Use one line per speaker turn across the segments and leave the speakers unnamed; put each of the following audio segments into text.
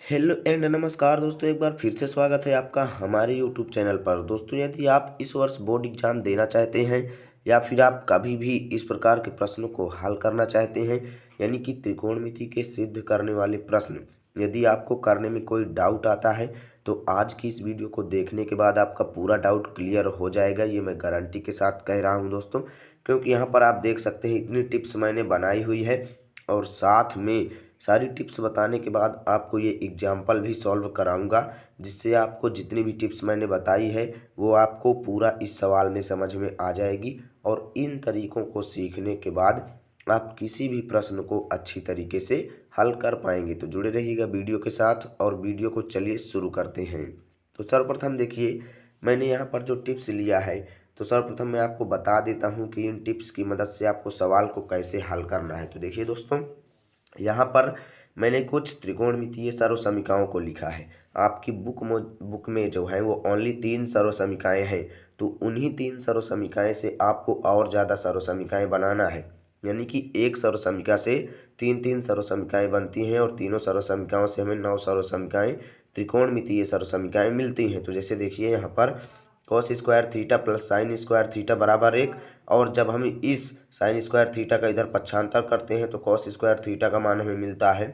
Hello and नमस्कार दोस्तों, एक बार फिर से स्वागत है आपका हमारे यूट्यूब चैनल पर। दोस्तों, यदि आप इस वर्ष बोर्ड एग्जाम देना चाहते हैं या फिर आप कभी भी इस प्रकार के प्रश्नों को हल करना चाहते हैं, यानी कि त्रिकोणमिति के सिद्ध करने वाले प्रश्न, यदि आपको करने में कोई डाउट आता है तो आज की इस वीडियो को देखने के बाद आपका पूरा डाउट क्लियर हो जाएगा। ये मैं गारंटी के साथ कह रहा हूँ दोस्तों, क्योंकि यहाँ पर आप देख सकते हैं इतनी टिप्स मैंने बनाई हुई है और साथ में सारी टिप्स बताने के बाद आपको ये एग्जाम्पल भी सॉल्व कराऊंगा, जिससे आपको जितनी भी टिप्स मैंने बताई है वो आपको पूरा इस सवाल में समझ में आ जाएगी। और इन तरीकों को सीखने के बाद आप किसी भी प्रश्न को अच्छी तरीके से हल कर पाएंगे। तो जुड़े रहिएगा वीडियो के साथ और वीडियो को चलिए शुरू करते हैं। तो सर्वप्रथम देखिए, मैंने यहाँ पर जो टिप्स लिया है, तो सर्वप्रथम मैं आपको बता देता हूँ कि इन टिप्स की मदद से आपको सवाल को कैसे हल करना है। तो देखिए दोस्तों, यहाँ पर मैंने कुछ त्रिकोणमितीय सर्वसमीकरणों को लिखा है। आपकी बुक में जो है वो ओनली 3 सर्वसमीकरण हैं, तो उन्हीं 3 सर्वसमीकरण से आपको और ज़्यादा सर्वसमीकरण बनाना है। यानी कि एक सर्वसमीकरण से 3-3 सर्वसमीकरण बनती हैं और तीनों सर्वसमीकरणों से हमें 9 सर्वसमीकरण त्रिकोणमितीय सर्वसमीकरण मिलती हैं। तो जैसे देखिए यहाँ पर cos square theta plus sine square theta बराबर 1, और जब हम इस साइन स्क्वायर थीटा का इधर पक्षांतर करते हैं तो कॉस स्क्वायर थीटा का मान हमें मिलता है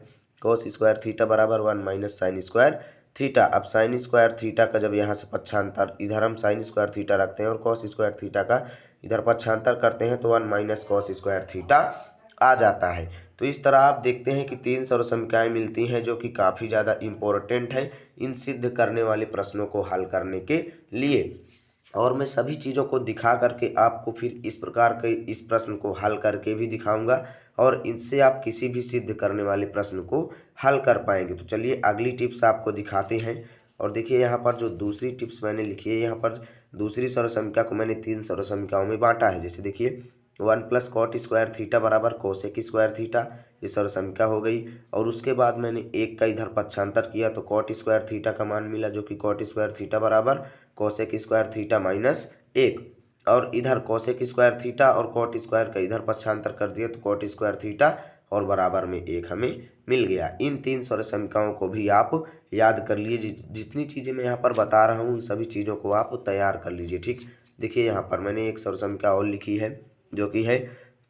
कॉस स्क्वायर थीटा बराबर 1 माइनस साइन स्क्वायर थीटा। अब साइन स्क्वायर थीटा का जब यहाँ से पक्षांतर, इधर हम साइन स्क्वायर थीटा रखते हैं और कॉस स्क्वायर थीटा का इधर पक्षांतर करते हैं तो 1 माइनस कॉस स्क्वायर थीटा आ जाता है। तो इस तरह आप देखते हैं कि 3 सर्वसमीकरण मिलती हैं जो कि काफ़ी ज़्यादा इम्पोर्टेंट है इन सिद्ध करने वाले प्रश्नों को हल करने के लिए। और मैं सभी चीज़ों को दिखा करके आपको फिर इस प्रकार के इस प्रश्न को हल करके भी दिखाऊंगा और इनसे आप किसी भी सिद्ध करने वाले प्रश्न को हल कर पाएंगे। तो चलिए अगली टिप्स आपको दिखाते हैं। और देखिए यहाँ पर जो दूसरी टिप्स मैंने लिखी है, यहाँ पर दूसरी सर्वसमीकरण को मैंने 3 सर्वसमीकरणों में बांटा है। जैसे देखिए 1 प्लस कॉट स्क्वायर थीटा बराबर कोसेक स्क्वायर थीटा, ये सर्वसमीकरण हो गई। और उसके बाद मैंने एक का इधर पक्षांतर किया तो कॉट स्क्वायर थीटा का मान मिला, जो कि कॉट स्क्वायर थीटा बराबर कोसेक स्क्वायर थीटा माइनस 1। और इधर कोसेक स्क्वायर थीटा और कॉट स्क्वायर का इधर पक्षांतर कर दिया तो कॉट स्क्वायर थीटा और बराबर में 1 हमें मिल गया। इन 3 सर्वसमीकरणों को भी आप याद कर लीजिए। जितनी चीज़ें मैं यहाँ पर बता रहा हूँ उन सभी चीज़ों को आप तैयार कर लीजिए, ठीक। देखिए यहाँ पर मैंने एक सर्वसमीकरण और लिखी है जो कि है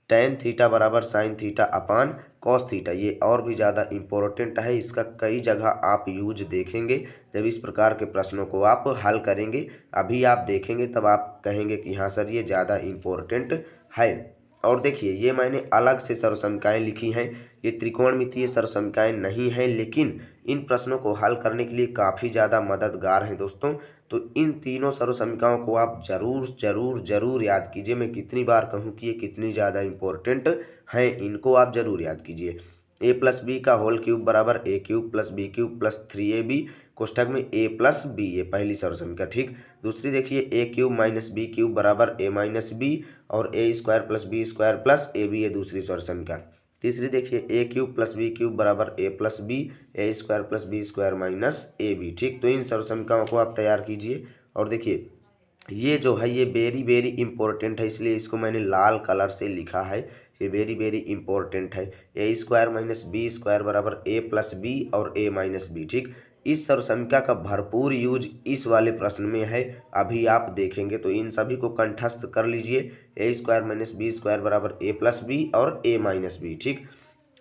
टेन थीटा बराबर sine theta upon cos theta. ये और भी ज़्यादा इम्पोर्टेंट है, इसका कई जगह आप यूज देखेंगे जब इस प्रकार के प्रश्नों को आप हल करेंगे। अभी आप देखेंगे तब आप कहेंगे कि हाँ सर ये ज़्यादा इम्पोर्टेंट है। और देखिए ये मैंने अलग से सर्वसमीकरण लिखी हैं, ये त्रिकोणमितीय सर्वसमीकरण नहीं है, लेकिन इन प्रश्नों को हल करने के लिए काफ़ी ज़्यादा मददगार हैं दोस्तों। तो इन तीनों सर्वसमीकरणों को आप जरूर जरूर जरूर याद कीजिए। मैं कितनी बार कहूँ कि ये कितनी ज़्यादा इम्पोर्टेंट हैं, इनको आप जरूर याद कीजिए। ए प्लस बी का होल क्यूब बराबर A cube plus B cube plus 3ab कोष्ठक में ए प्लस बी, ये पहली सर्वसमीकरण, ठीक। दूसरी देखिए A cube minus B cube बराबर ए माइनस बी और A square plus B square plus A B, ये दूसरी सर्वसमीकरण। तीसरी देखिए A cube plus B cube बराबर A plus B A square plus B square minus A B, ठीक। तो इन सर्वसमीकरणों को आप तैयार कीजिए। और देखिए ये जो है ये वेरी वेरी इंपॉर्टेंट है, इसलिए इसको मैंने लाल कलर से लिखा है। ये वेरी वेरी इंपॉर्टेंट है। ए स्क्वायर माइनस बी स्क्वायर बराबर ए प्लस बी और ए माइनस बी, ठीक। इस सर्वसमीकरण का भरपूर यूज इस वाले प्रश्न में है, अभी आप देखेंगे। तो इन सभी को कंठस्थ कर लीजिए। ए स्क्वायर माइनस बी स्क्वायर बराबर ए प्लस बी और ए माइनस बी, ठीक।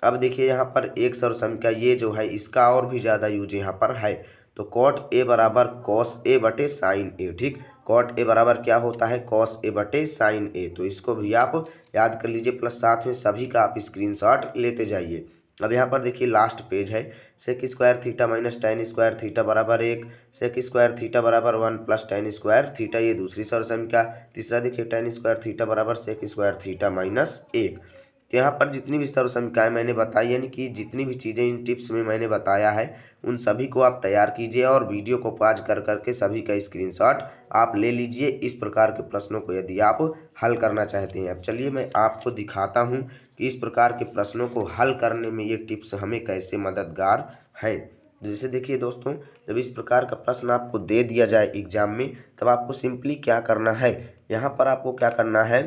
अब देखिए यहाँ पर एक सर्वसमीकरण ये जो है इसका और भी ज़्यादा यूज यहाँ पर है। तो कॉट ए बराबर कॉस ए बटे साइन ए, ठीक। कॉट ए बराबर क्या होता है, कॉस ए बटे साइन ए। तो इसको भी आप याद कर लीजिए, प्लस साथ में सभी का आप स्क्रीनशॉट लेते जाइए। अब यहाँ पर देखिए लास्ट पेज है, sec square theta minus tan square theta बराबर 1, सेक स्क्वायर थीटा बराबर 1 प्लस टेन स्क्वायर थीटा, ये दूसरी सर्वसमीकरण। तीसरा देखिए टेन स्क्वायर थीटा बराबर सेक स्क्वायर थीटा माइनस 1। तो यहाँ पर जितनी भी सर्वसमीकरण मैंने बताई, यानी कि जितनी भी चीज़ें इन टिप्स में मैंने बताया है उन सभी को आप तैयार कीजिए और वीडियो को पॉज कर करके सभी का स्क्रीनशॉट आप ले लीजिए इस प्रकार के प्रश्नों को यदि आप हल करना चाहते हैं। अब चलिए मैं आपको दिखाता हूँ कि इस प्रकार के प्रश्नों को हल करने में ये टिप्स हमें कैसे मददगार हैं। जैसे देखिए दोस्तों, जब इस प्रकार का प्रश्न आपको दे दिया जाए एग्जाम में, तब आपको सिंपली क्या करना है, यहाँ पर आपको क्या करना है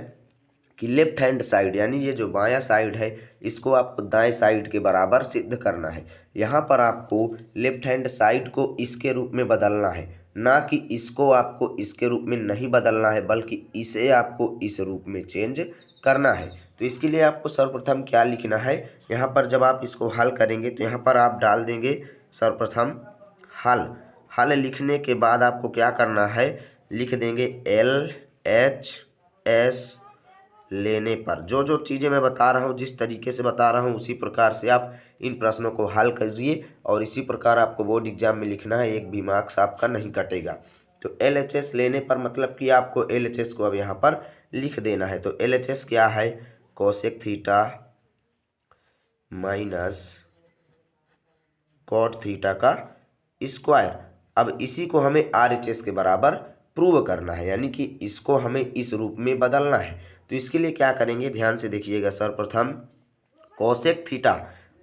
कि लेफ्ट हैंड साइड यानी ये जो बायां साइड है इसको आपको दाएं साइड के बराबर सिद्ध करना है। यहाँ पर आपको लेफ्ट हैंड साइड को इसके रूप में बदलना है, ना कि इसको आपको इसके रूप में नहीं बदलना है, बल्कि इसे आपको इस रूप में चेंज करना है। तो इसके लिए आपको सर्वप्रथम क्या लिखना है, यहाँ पर जब आप इसको हल करेंगे तो यहाँ पर आप डाल देंगे सर्वप्रथम हल। हल लिखने के बाद आपको क्या करना है, लिख देंगे LHS लेने पर। जो जो चीज़ें मैं बता रहा हूँ, जिस तरीके से बता रहा हूँ, उसी प्रकार से आप इन प्रश्नों को हल करिए और इसी प्रकार आपको बोर्ड एग्जाम में लिखना है, एक भी मार्क्स आपका नहीं कटेगा। तो LHS लेने पर मतलब कि आपको LHS को अब यहाँ पर लिख देना है। तो LHS क्या है, cosec theta minus cot theta का स्क्वायर। अब इसी को हमें RHS के बराबर प्रूव करना है, यानी कि इसको हमें इस रूप में बदलना है। तो इसके लिए क्या करेंगे, ध्यान से देखिएगा। सर्वप्रथम कोसेक थीटा,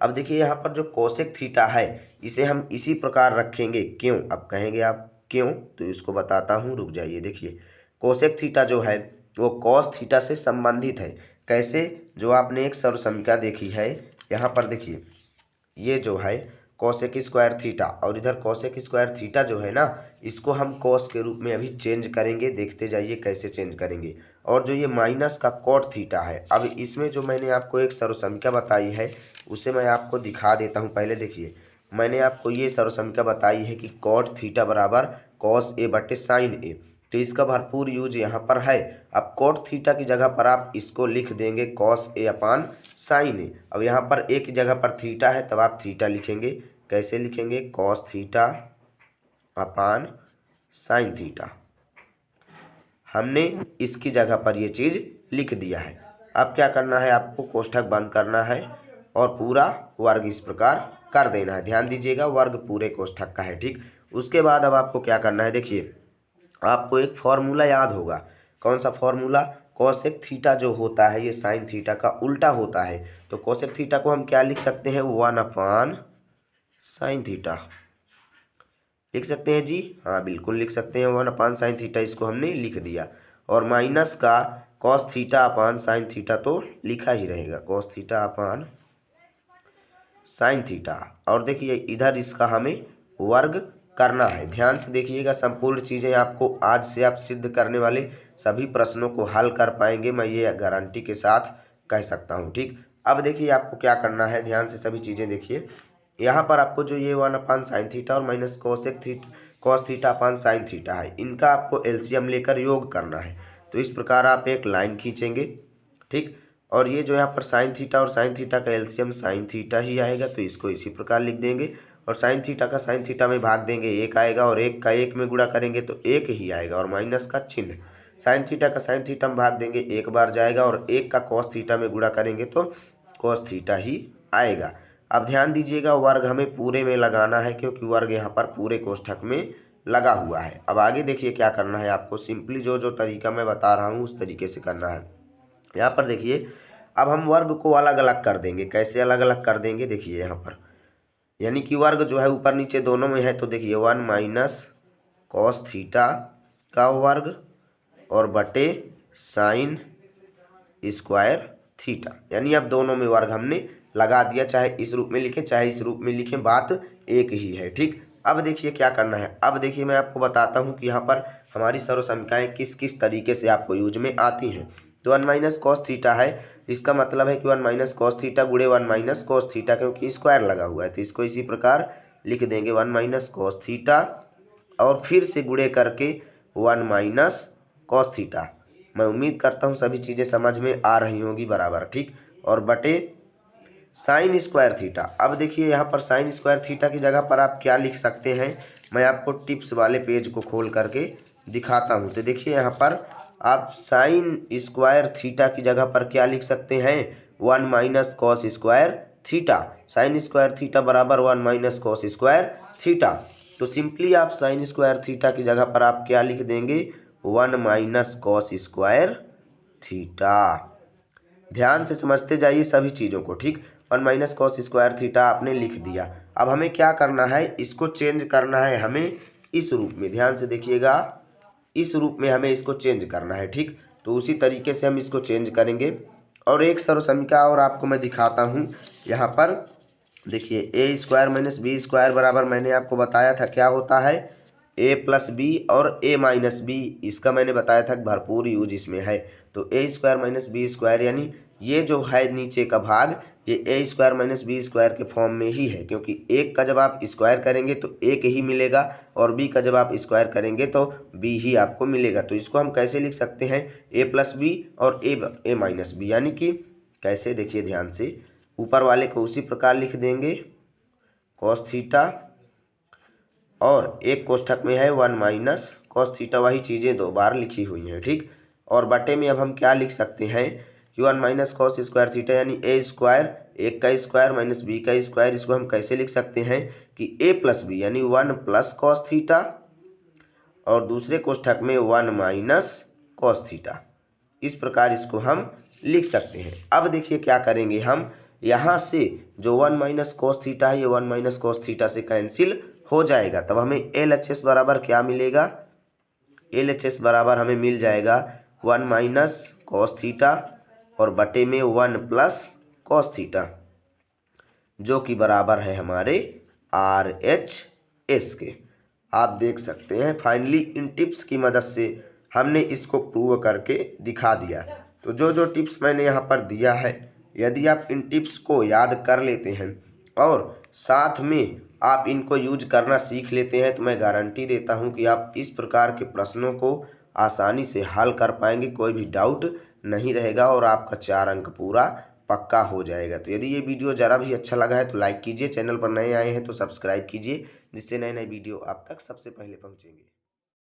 अब देखिए यहाँ पर जो कोसेक थीटा है इसे हम इसी प्रकार रखेंगे। क्यों, अब कहेंगे आप क्यों, तो इसको बताता हूँ, रुक जाइए। देखिए कोसेक थीटा जो है वो कॉस थीटा से संबंधित है। कैसे, जो आपने एक सर्वसमीकरण देखी है, यहाँ पर देखिए ये जो है कोसेक स्क्वायर थीटा और इधर कोसेक स्क्वायर थीटा जो है ना, इसको हम कॉस के रूप में अभी चेंज करेंगे। देखते जाइए कैसे चेंज करेंगे। और जो ये माइनस का कॉट थीटा है, अब इसमें जो मैंने आपको एक सर्वसमीकरण बताई है उसे मैं आपको दिखा देता हूँ। पहले देखिए, मैंने आपको ये सर्वसमीकरण बताई है कि कॉट थीटा बराबर कॉस ए बटे साइन ए, तो इसका भरपूर यूज यहाँ पर है। अब कॉट थीटा की जगह पर आप इसको लिख देंगे कॉस ए अपान साइन ए। अब यहाँ पर ए की जगह पर थीटा है, तब आप थीटा लिखेंगे। कैसे लिखेंगे, cos theta upon sine theta. हमने इसकी जगह पर ये चीज़ लिख दिया है। अब क्या करना है, आपको कोष्ठक बंद करना है और पूरा वर्ग इस प्रकार कर देना है। ध्यान दीजिएगा, वर्ग पूरे कोष्ठक का है, ठीक। उसके बाद अब आपको क्या करना है, देखिए आपको एक फॉर्मूला याद होगा। कौन सा फॉर्मूला, कोसेक थीटा जो होता है ये साइन थीटा का उल्टा होता है। तो कोसेक थीटा को हम क्या लिख सकते हैं, 1 अपान साइन थीटा लिख सकते हैं जी। हाँ बिल्कुल लिख सकते हैं, 1 अपान साइन थीटा, इसको हमने लिख दिया। और माइनस का cos theta upon sine theta तो लिखा ही रहेगा, cos theta upon sine theta. और देखिए इधर इसका हमें वर्ग करना है। ध्यान से देखिएगा, संपूर्ण चीज़ें आपको आज से आप सिद्ध करने वाले सभी प्रश्नों को हल कर पाएंगे, मैं ये गारंटी के साथ कह सकता हूँ, ठीक। अब देखिए आपको क्या करना है, ध्यान से सभी चीज़ें देखिए। यहाँ पर आपको जो ये 1 अपान साइन थीटा और minus cos theta upon sine theta है, इनका आपको एलसीएम लेकर योग करना है। तो इस प्रकार आप एक लाइन खींचेंगे, ठीक। और ये जो यहाँ पर साइन थीटा और साइन थीटा का एलसीएम साइन थीटा ही आएगा, तो इसको इसी प्रकार लिख देंगे। और साइन थीटा का साइन थीटा में भाग देंगे, एक आएगा, और एक का एक में गुणा करेंगे तो एक ही आएगा, और माइनस का चिन्ह। साइन थीटा का साइन थीटा में भाग देंगे, एक बार जाएगा, और एक का कॉस थीटा में गुणा करेंगे तो कॉस थीटा ही आएगा। अब ध्यान दीजिएगा, वर्ग हमें पूरे में लगाना है क्योंकि वर्ग यहाँ पर पूरे कोष्ठक में लगा हुआ है। अब आगे देखिए क्या करना है आपको, सिंपली जो जो तरीका मैं बता रहा हूँ उस तरीके से करना है। यहाँ पर देखिए अब हम वर्ग को अलग अलग कर देंगे। कैसे अलग अलग कर देंगे, देखिए यहाँ पर, यानी कि वर्ग जो है ऊपर नीचे दोनों में है। तो देखिए 1 माइनस कॉस थीटा का वर्ग और बटे साइन स्क्वायर थीटा, यानी अब दोनों में वर्ग हमने लगा दिया। चाहे इस रूप में लिखें चाहे इस रूप में लिखें, बात एक ही है, ठीक। अब देखिए क्या करना है, अब देखिए मैं आपको बताता हूँ कि यहाँ पर हमारी सर्वसमीकरणाएँ किस किस तरीके से आपको यूज में आती हैं। तो 1 माइनस कॉस थीटा है, इसका मतलब है कि 1 माइनस कॉस थीटा गुणे 1 माइनस कॉस थीटा, क्योंकि स्क्वायर लगा हुआ है तो इसको इसी प्रकार लिख देंगे 1 माइनस कॉस थीटा और फिर से गुणे करके 1 माइनस कॉस थीटा। मैं उम्मीद करता हूँ सभी चीज़ें समझ में आ रही होंगी बराबर, ठीक। और बटे साइन स्क्वायर थीटा। अब देखिए यहाँ पर साइन स्क्वायर थीटा की जगह पर आप क्या लिख सकते हैं, मैं आपको टिप्स वाले पेज को खोल करके दिखाता हूँ। तो देखिए यहाँ पर आप साइन स्क्वायर थीटा की जगह पर क्या लिख सकते हैं, 1 minus cos square theta. Sine square theta बराबर 1 माइनस कॉस स्क्वायर थीटा। तो सिंपली आप साइन स्क्वायर थीटा की जगह पर आप क्या लिख देंगे, 1 माइनस कॉस स्क्वायर थीटा। ध्यान से समझते जाइए सभी चीज़ों को, ठीक। 1 माइनस कॉस स्क्वायर थीटा आपने लिख दिया। अब हमें क्या करना है, इसको चेंज करना है हमें इस रूप में। ध्यान से देखिएगा, इस रूप में हमें इसको चेंज करना है, ठीक। तो उसी तरीके से हम इसको चेंज करेंगे। और एक सर्वसमीका और आपको मैं दिखाता हूँ यहाँ पर। देखिए ए स्क्वायर माइनस बी स्क्वायर बराबर मैंने आपको बताया था क्या होता है, ए प्लस बी और ए माइनस बी। इसका मैंने बताया था कि भरपूर यूज इसमें है। तो ए स्क्वायर माइनस बी स्क्वायर यानी ये जो है नीचे का भाग ये ए स्क्वायर माइनस बी स्क्वायर के फॉर्म में ही है, क्योंकि एक का जब आप स्क्वायर करेंगे तो एक ही मिलेगा और बी का जब आप स्क्वायर करेंगे तो बी ही आपको मिलेगा। तो इसको हम कैसे लिख सकते हैं, ए प्लस बी और ए माइनस बी, यानी कि कैसे, देखिए ध्यान से, ऊपर वाले को उसी प्रकार लिख देंगे कॉस थीटा और एक कोष्ठक में है 1 माइनस कॉस थीटा, वही चीज़ें दो बार लिखी हुई हैं, ठीक। और बटे में अब हम क्या लिख सकते हैं कि 1 माइनस कॉस स्क्वायर थीटा यानी ए स्क्वायर, एक का स्क्वायर माइनस बी का स्क्वायर। इसको हम कैसे लिख सकते हैं कि ए प्लस बी यानी 1 प्लस कॉस थीटा और दूसरे कोष्ठक में 1 माइनस कॉस थीटा। इस प्रकार इसको हम लिख सकते हैं। अब देखिए क्या करेंगे हम, यहाँ से जो 1 माइनस कॉस थीटा है ये 1 माइनस कॉस थीटा से कैंसिल हो जाएगा। तब हमें एल एच एस बराबर क्या मिलेगा, एल एच एस बराबर हमें मिल जाएगा 1 माइनस कॉस थीटा और बटे में 1 प्लस कॉस थीटा, जो कि बराबर है हमारे आर एच एस के। आप देख सकते हैं फाइनली इन टिप्स की मदद से हमने इसको प्रूव करके दिखा दिया। तो जो जो टिप्स मैंने यहाँ पर दिया है, यदि आप इन टिप्स को याद कर लेते हैं और साथ में आप इनको यूज करना सीख लेते हैं तो मैं गारंटी देता हूँ कि आप इस प्रकार के प्रश्नों को आसानी से हल कर पाएंगे, कोई भी डाउट नहीं रहेगा और आपका 4 अंक पूरा पक्का हो जाएगा। तो यदि ये वीडियो ज़रा भी अच्छा लगा है तो लाइक कीजिए, चैनल पर नए आए हैं तो सब्सक्राइब कीजिए, जिससे नए नए वीडियो आप तक सबसे पहले पहुँचेंगे।